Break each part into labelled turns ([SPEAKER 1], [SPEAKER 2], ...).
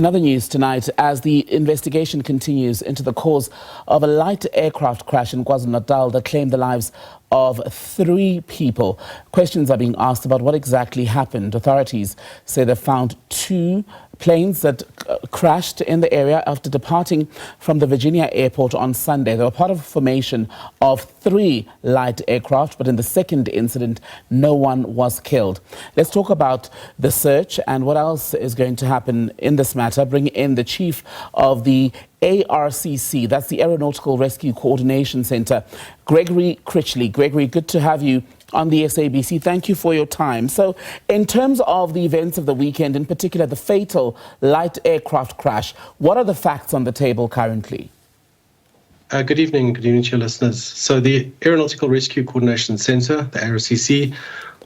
[SPEAKER 1] Another news tonight as the investigation continues into the cause of a light aircraft crash in KwaZulu-Natal that claimed the lives of 3 people. Questions are being asked about what exactly happened. Authorities say they found 2 planes that crashed in the area after departing from the Virginia airport on Sunday. They were part of a formation of 3 light aircraft, but in the second incident, no one was killed. Let's talk about the search and what else is going to happen in this matter. Bring in the chief of the ARCC, that's the Aeronautical Rescue Coordination Centre, Gregory Critchley. Gregory, good to have you on the SABC. Thank you for your time. So in terms of the events of the weekend, in particular the fatal light aircraft crash, what are the facts on the table currently?
[SPEAKER 2] Good evening to your listeners. So the Aeronautical Rescue Coordination Centre, the ARCC,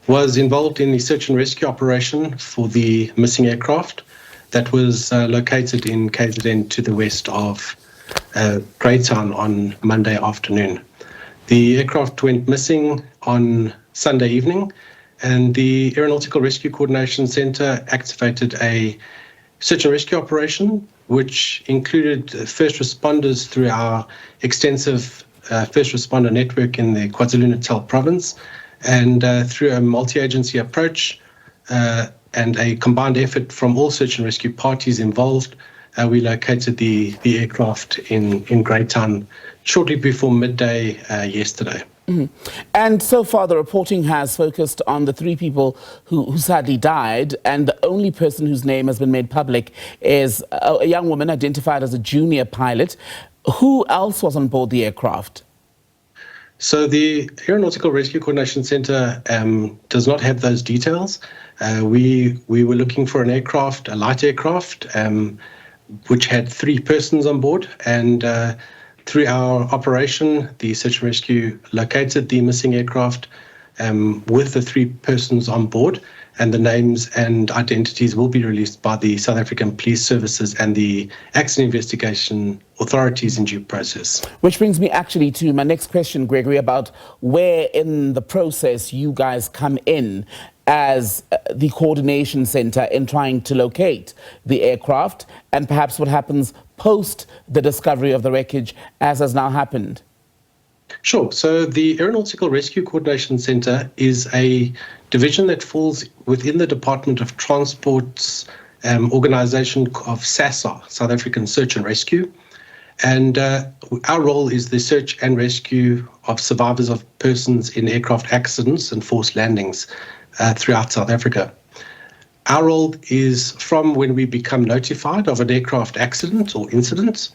[SPEAKER 2] was involved in the search and rescue operation for the missing aircraft that was located in KZN to the west of Greytown on Monday afternoon. The aircraft went missing on Sunday evening, and the Aeronautical Rescue Coordination Centre activated a search and rescue operation, which included first responders through our extensive first responder network in the KwaZulu-Natal province, and through a multi-agency approach and a combined effort from all search and rescue parties involved, we located the aircraft in Greytown shortly before midday yesterday.
[SPEAKER 1] Mm-hmm. And so far, the reporting has focused on the 3 people who sadly died, and the only person whose name has been made public is a young woman identified as a junior pilot. Who else was on board the aircraft?
[SPEAKER 2] So the Aeronautical Rescue Coordination Centre does not have those details. We were looking for an aircraft, a light aircraft, which had 3 persons on board, and through our operation, the search and rescue located the missing aircraft with the 3 persons on board, and the names and identities will be released by the South African Police Services and the accident investigation authorities in due process.
[SPEAKER 1] Which brings me actually to my next question, Gregory, about where in the process you guys come in as the coordination centre in trying to locate the aircraft, and perhaps what happens post the discovery of the wreckage, as has now happened.
[SPEAKER 2] Sure. So the Aeronautical Rescue Coordination Centre is a division that falls within the Department of Transport's organisation of SASA, South African Search and Rescue. And our role is the search and rescue of survivors of persons in aircraft accidents and forced landings throughout South Africa. Our role is from when we become notified of an aircraft accident or incident,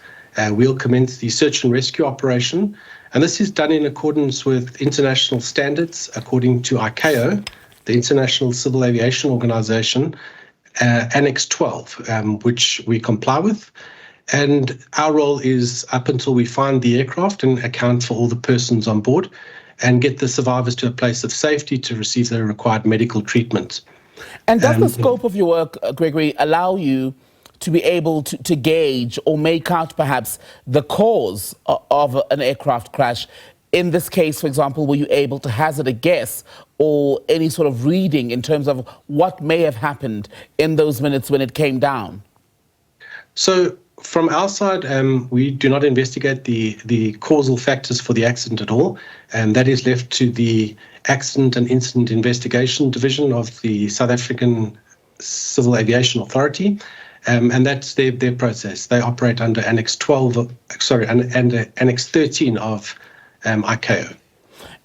[SPEAKER 2] we'll commence the search and rescue operation. And this is done in accordance with international standards according to ICAO, the International Civil Aviation Organization, Annex 12, which we comply with. And our role is up until we find the aircraft and account for all the persons on board and get the survivors to a place of safety to receive the required medical treatment.
[SPEAKER 1] And does the scope of your work, Gregory, allow you to be able to gauge or make out perhaps the cause of an aircraft crash? In this case, for example, were you able to hazard a guess or any sort of reading in terms of what may have happened in those minutes when it came down?
[SPEAKER 2] So from our side, we do not investigate the causal factors for the accident at all, and that is left to the Accident and Incident Investigation Division of the South African Civil Aviation Authority. And that's their process. They operate under Annex 12, under Annex 13 of ICAO.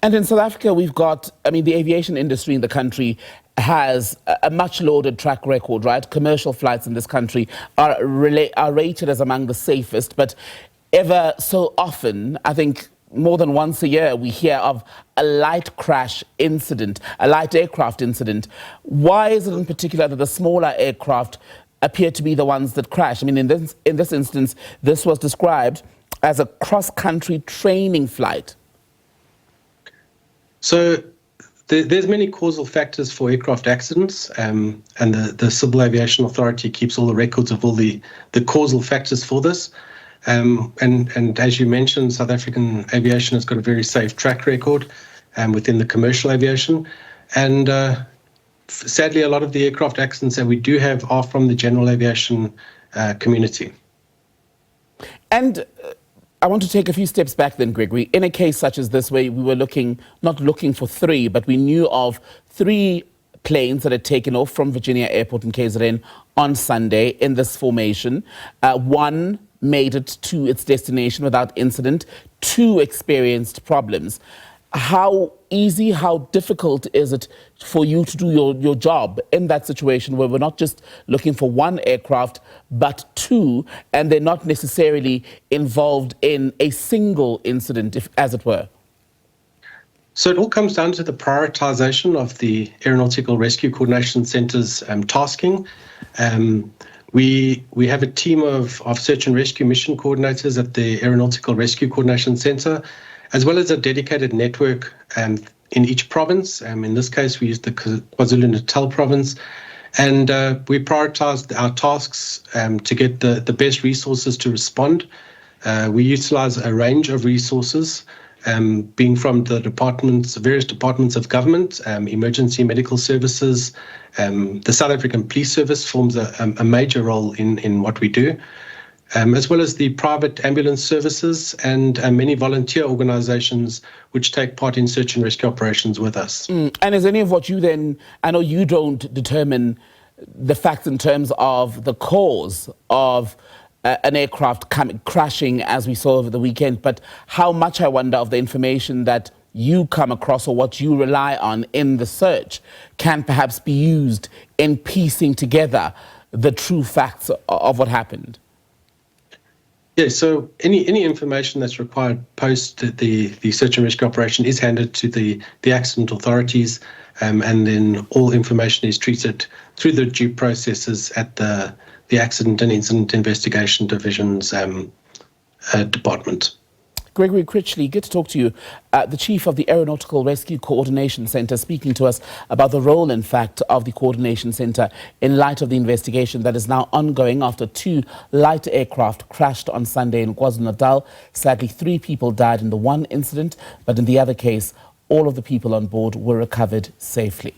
[SPEAKER 1] And in South Africa, we've got, the aviation industry in the country has a much lauded track record, right? Commercial flights in this country are rated as among the safest, but ever so often, I think more than once a year, we hear of a light crash incident, a light aircraft incident. Why is it in particular that the smaller aircraft appear to be the ones that crash? In this instance, this was described as a cross-country training flight.
[SPEAKER 2] So there's many causal factors for aircraft accidents, and the Civil Aviation Authority keeps all the records of all the causal factors for this. And as you mentioned, South African aviation has got a very safe track record within the commercial aviation. And sadly, a lot of the aircraft accidents that we do have are from the general aviation community.
[SPEAKER 1] And I want to take a few steps back then, Gregory. In a case such as this, where we were not looking for three, but we knew of three planes that had taken off from Virginia Airport in KZN on Sunday in this formation. One made it to its destination without incident. Two experienced problems. How easy, how difficult is it for you to do your job in that situation where we're not just looking for one aircraft, but two, and they're not necessarily involved in a single incident, as it were?
[SPEAKER 2] So it all comes down to the prioritization of the Aeronautical Rescue Coordination Centre's tasking. We have a team of search and rescue mission coordinators at the Aeronautical Rescue Coordination Centre, as well as a dedicated network in each province. In this case, we used the KwaZulu-Natal province. And we prioritized our tasks to get the best resources to respond. We utilize a range of resources, being from the various departments of government, emergency medical services. The South African Police Service forms a major role in what we do, as well as the private ambulance services and many volunteer organizations which take part in search and rescue operations with us.
[SPEAKER 1] And is any of what you then, I know you don't determine the facts in terms of the cause of an aircraft crashing, as we saw over the weekend, but how much, I wonder, of the information that you come across or what you rely on in the search can perhaps be used in piecing together the true facts of what happened?
[SPEAKER 2] Yeah, so any information that's required post the search and rescue operation is handed to the accident authorities, and then all information is treated through the due processes at the Accident and Incident Investigation Division's department.
[SPEAKER 1] Gregory Critchley, good to talk to you. The Chief of the Aeronautical Rescue Coordination Centre, speaking to us about the role, in fact, of the Coordination Centre in light of the investigation that is now ongoing after two light aircraft crashed on Sunday in KwaZulu-Natal. Sadly, 3 people died in the one incident, but in the other case, all of the people on board were recovered safely.